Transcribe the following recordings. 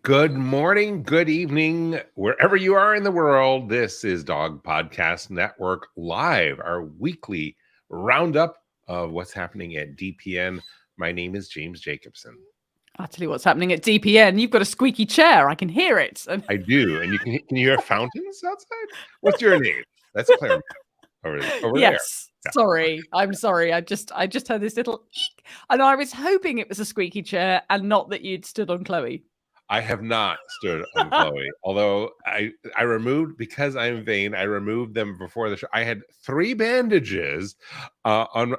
Good morning, good evening, wherever you are in the world. This is Dog Podcast Network Live, our weekly roundup of what's happening at DPN. My name is James Jacobson. I'll tell you what's happening at DPN. You've got a squeaky chair. I can hear it. I do, and can you hear fountains outside? What's your name? That's Claire over yes. there. Sorry. I'm sorry. I just heard this little eek, and I was hoping it was a squeaky chair and not that you'd stood on Chloe. I have not stood on Chloe, although I removed, because I'm vain, I removed them before the show. I had 3 bandages on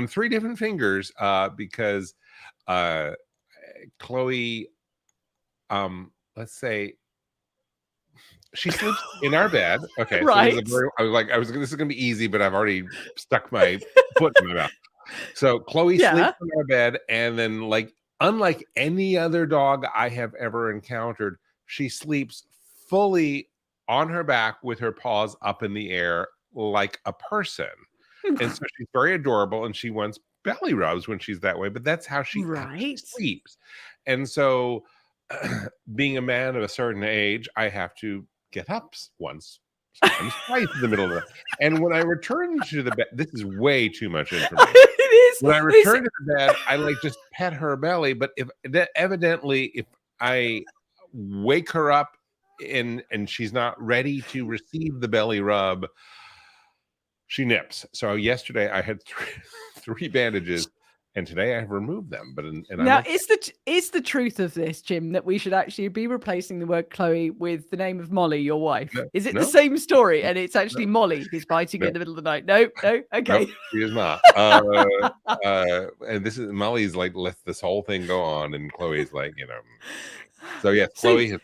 3 different fingers because Chloe, let's say, she sleeps in our bed. Okay, right. So this is gonna be easy, but I've already stuck my foot in my mouth. So Chloe sleeps in our bed, and then, unlike any other dog I have ever encountered, she sleeps fully on her back with her paws up in the air like a person. And so she's very adorable, and she wants belly rubs when she's that way, but that's how she sleeps. And so being a man of a certain age, I have to get up once, sometimes twice in the middle of the night. And when I return to the bed, this is way too much information. When I return to the bed, I just pet her belly. But if I wake her up and she's not ready to receive the belly rub, she nips. So yesterday I had 3 bandages, and today I have removed them. Now, is the truth of this, Jim, that we should actually be replacing the word Chloe with the name of Molly, your wife? Is it the same story, and it's actually Molly who's biting you in the middle of the night? No, okay. No, she is not. And this is Molly's lets this whole thing go on, and Chloe's So yes, Chloe.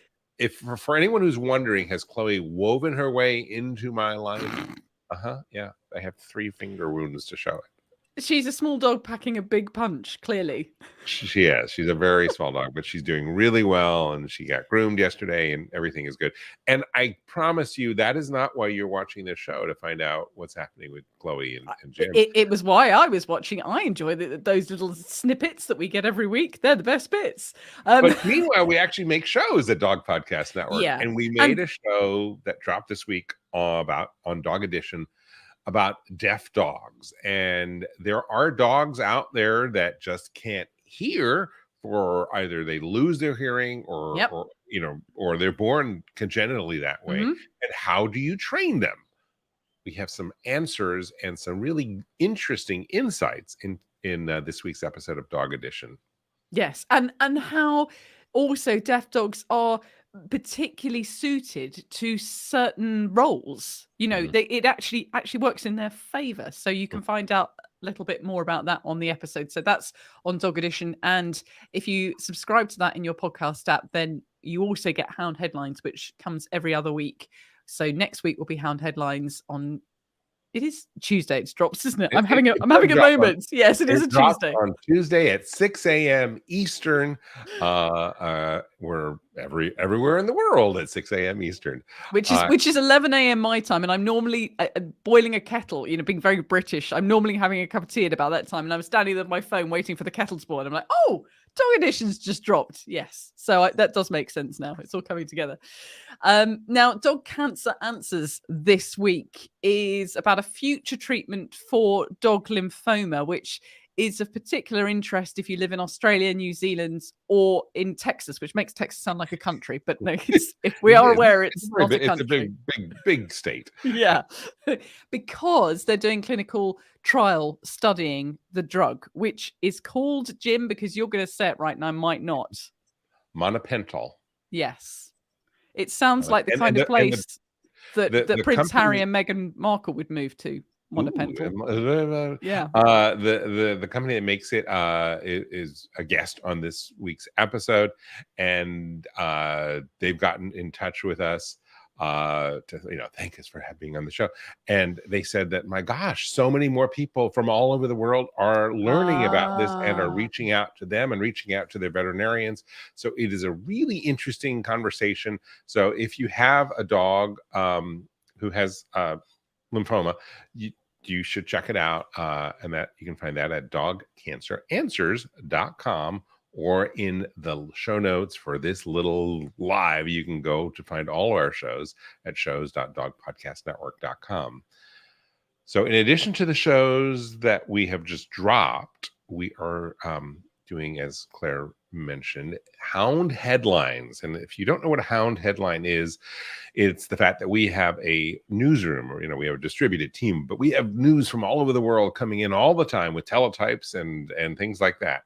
For anyone who's wondering, has Chloe woven her way into my life? Yeah, I have 3 finger wounds to show it. She's a small dog packing a big punch, clearly. She is. She's a very small dog, but she's doing really well, and she got groomed yesterday, and everything is good. And I promise you, that is not why you're watching this show, to find out what's happening with Chloe and Jim. It was why I was watching. I enjoy those little snippets that we get every week. They're the best bits. But meanwhile, we actually make shows at Dog Podcast Network. Yeah. And we made a show that dropped this week on Dog Edition about deaf dogs. And there are dogs out there that just can't hear, for either they lose their hearing or they're born congenitally that way. And how do you train them? We have some answers and some really interesting insights in this week's episode of Dog Edition. Yes, and how also deaf dogs are particularly suited to certain roles. It actually works in their favor. So you can find out a little bit more about that on the episode. So that's on Dog Edition. And if you subscribe to that in your podcast app, then you also get Hound Headlines, which comes every other week. So next week will be Hound Headlines on... It is Tuesday. It drops, isn't it? I'm having a moment. Yes, it is a Tuesday. On Tuesday at 6 a.m. Eastern. We're everywhere in the world at 6 a.m. Eastern, which is 11 a.m. my time, and I'm normally boiling a kettle. Being very British, I'm normally having a cup of tea at about that time, and I'm standing there with my phone waiting for the kettle to boil. And I'm like, oh, Dog Edition's just dropped. Yes, so that does make sense now. It's all coming together. Now, Dog Cancer Answers this week is about a future treatment for dog lymphoma, which is of particular interest if you live in Australia, New Zealand, or in Texas, which makes Texas sound like a country. But no, if we are aware, it's not a country. It's a big state. Yeah, because they're doing clinical trial studying the drug, which is called, Jim, because you're going to say it right now, I might not. Monopental. Yes. It sounds like the kind of place that Prince Harry and Meghan Markle would move to. Monopental. Yeah. The company that makes it is a guest on this week's episode, and they've gotten in touch with us to thank us for being on the show. And they said that, my gosh, so many more people from all over the world are learning about this and are reaching out to them and reaching out to their veterinarians. So it is a really interesting conversation. So if you have a dog who has lymphoma, you should check it out, and that you can find that at dogcanceranswers.com or in the show notes for this little live. You can go to find all our shows at shows.dogpodcastnetwork.com. So in addition to the shows that we have just dropped, we are doing, as Claire mentioned, Hound Headlines. And if you don't know what a Hound Headline is, it's the fact that we have a newsroom, or we have a distributed team, but we have news from all over the world coming in all the time with teletypes and things like that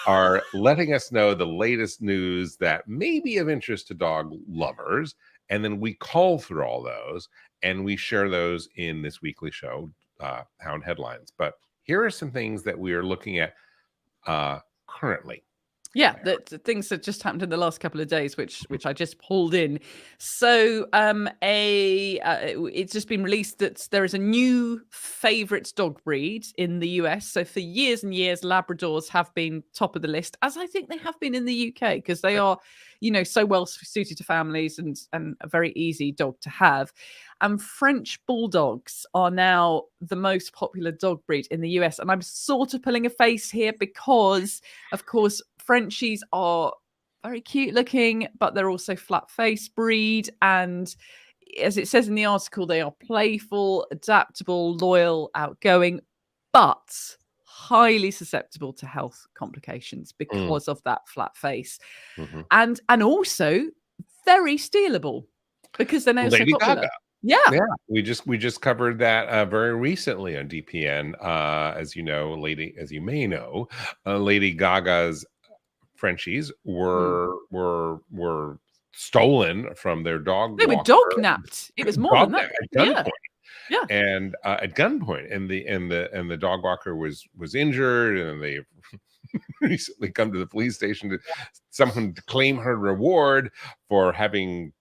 are letting us know the latest news that may be of interest to dog lovers. And then we call through all those and we share those in this weekly show, Hound Headlines. But here are some things that we are looking at currently. Yeah, the things that just happened in the last couple of days, which I just pulled in. So it's just been released that there is a new favorite dog breed in the US. So for years and years, Labradors have been top of the list, as I think they have been in the UK, because they are, so well suited to families and a very easy dog to have. And French Bulldogs are now the most popular dog breed in the US. And I'm sort of pulling a face here because, of course, Frenchies are very cute looking, but they're also flat-faced breed. And as it says in the article, they are playful, adaptable, loyal, outgoing, but highly susceptible to health complications because of that flat face. And also very stealable because they're now so popular. Gaga. Yeah, we just covered that very recently on DPN. As you may know, Lady Gaga's Frenchies were stolen from their dog. They were dog napped. It was more than that. At gunpoint. Yeah. And at gunpoint, and the dog walker was injured, and they recently come to the police station to someone to claim her reward for having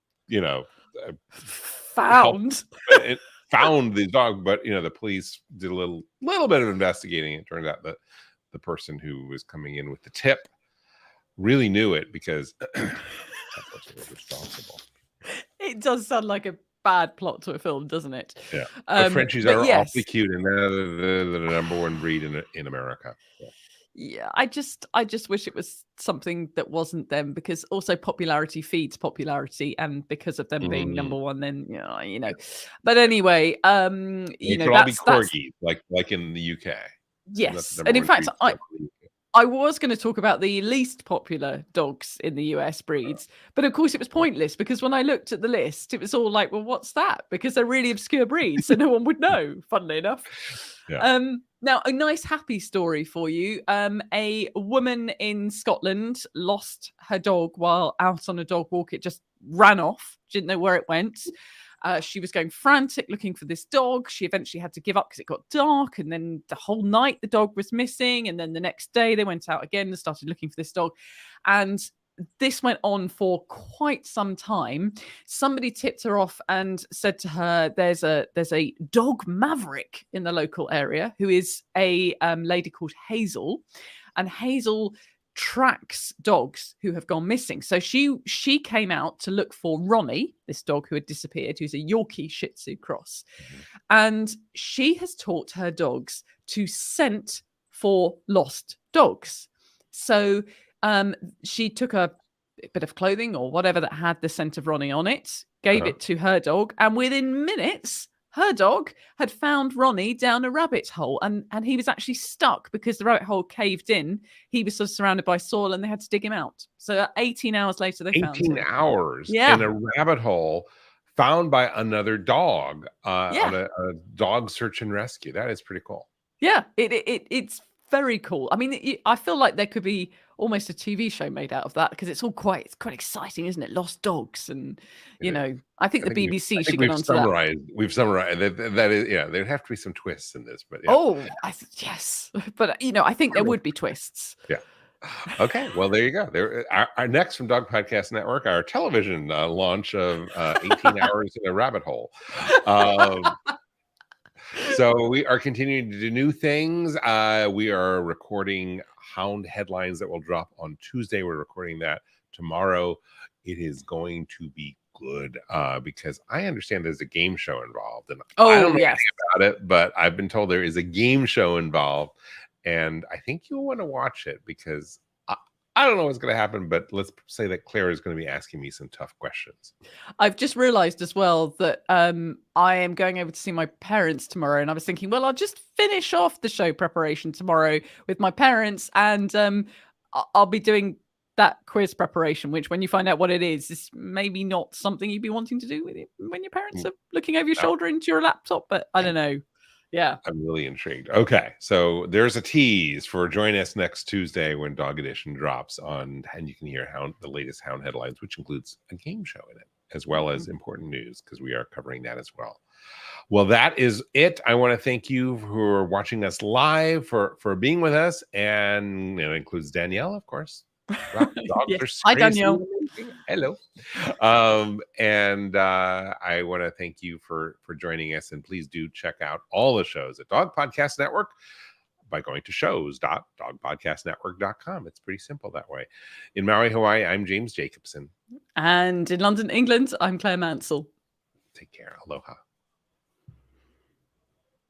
found the dog. But the police did a little bit of investigating. It turned out that the person who was coming in with the tip really knew it, because that person was responsible. It does sound like a bad plot to a film, doesn't it? Yeah. But Frenchies are awfully cute, and they're the number one breed in America. Yeah, I just wish it was something that wasn't them, because also popularity feeds popularity, and because of them being number one, then But anyway, they could all be corgis, like in the UK. Yes, and in fact, I was going to talk about the least popular dogs in the US breeds, but of course it was pointless, because when I looked at the list, it was all like, well, what's that? Because they're really obscure breeds, so no one would know, funnily enough. Yeah. Now, a nice happy story for you. A woman in Scotland lost her dog while out on a dog walk. It just ran off. Didn't know where it went. She was going frantic looking for this dog. She eventually had to give up because it got dark. And then the whole night the dog was missing. And then the next day they went out again and started looking for this dog. And this went on for quite some time. Somebody tipped her off and said to her, there's a dog maverick in the local area who is a lady called Hazel. And Hazel tracks dogs who have gone missing. So she came out to look for Ronnie, this dog who had disappeared, who's a Yorkie Shih Tzu cross. And she has taught her dogs to scent for lost dogs. So she took a bit of clothing or whatever that had the scent of Ronnie on it, gave it to her dog, and within minutes her dog had found Ronnie down a rabbit hole, and he was actually stuck because the rabbit hole caved in. He was sort of surrounded by soil and they had to dig him out. So 18 hours later, they found him. 18 hours in a rabbit hole, found by another dog on a dog search and rescue. That is pretty cool. Yeah, it's very cool. I mean, I feel like there could be almost a TV show made out of that, because it's quite exciting, isn't it? Lost dogs, and I think the BBC should get onto that. We've summarized that is, there'd have to be some twists in this, but yes, but I think there would be twists. Yeah. Okay, well, there you go. Our next from Dog Podcast Network, our television launch of 18 hours in a rabbit hole. So we are continuing to do new things. We are recording Hound Headlines that will drop on Tuesday. We're recording that tomorrow. It is going to be good because I understand there's a game show involved. And I don't know anything about it, but I've been told there is a game show involved. And I think you'll want to watch it, because I don't know what's going to happen, but let's say that Claire is going to be asking me some tough questions. I've just realized as well that I am going over to see my parents tomorrow, and I was thinking, well, I'll just finish off the show preparation tomorrow with my parents, and I'll be doing that quiz preparation, which when you find out what it is maybe not something you'd be wanting to do with it when your parents are looking over your shoulder into your laptop, but I don't know. Yeah. I'm really intrigued. Okay. So there's a tease for join us next Tuesday when Dog Edition drops on, and you can hear the latest Hound headlines, which includes a game show in it, as well as important news, because we are covering that as well. Well, that is it. I want to thank you for watching us live, for being with us, and it includes Danielle, of course. Yes. Hi, Danielle. Hello. And I want to thank you for joining us, and please do check out all the shows at Dog Podcast Network by going to shows.dogpodcastnetwork.com. It's pretty simple that way. In Maui, Hawaii, I'm James Jacobson. And in London, England, I'm Claire Mansell. Take care. Aloha.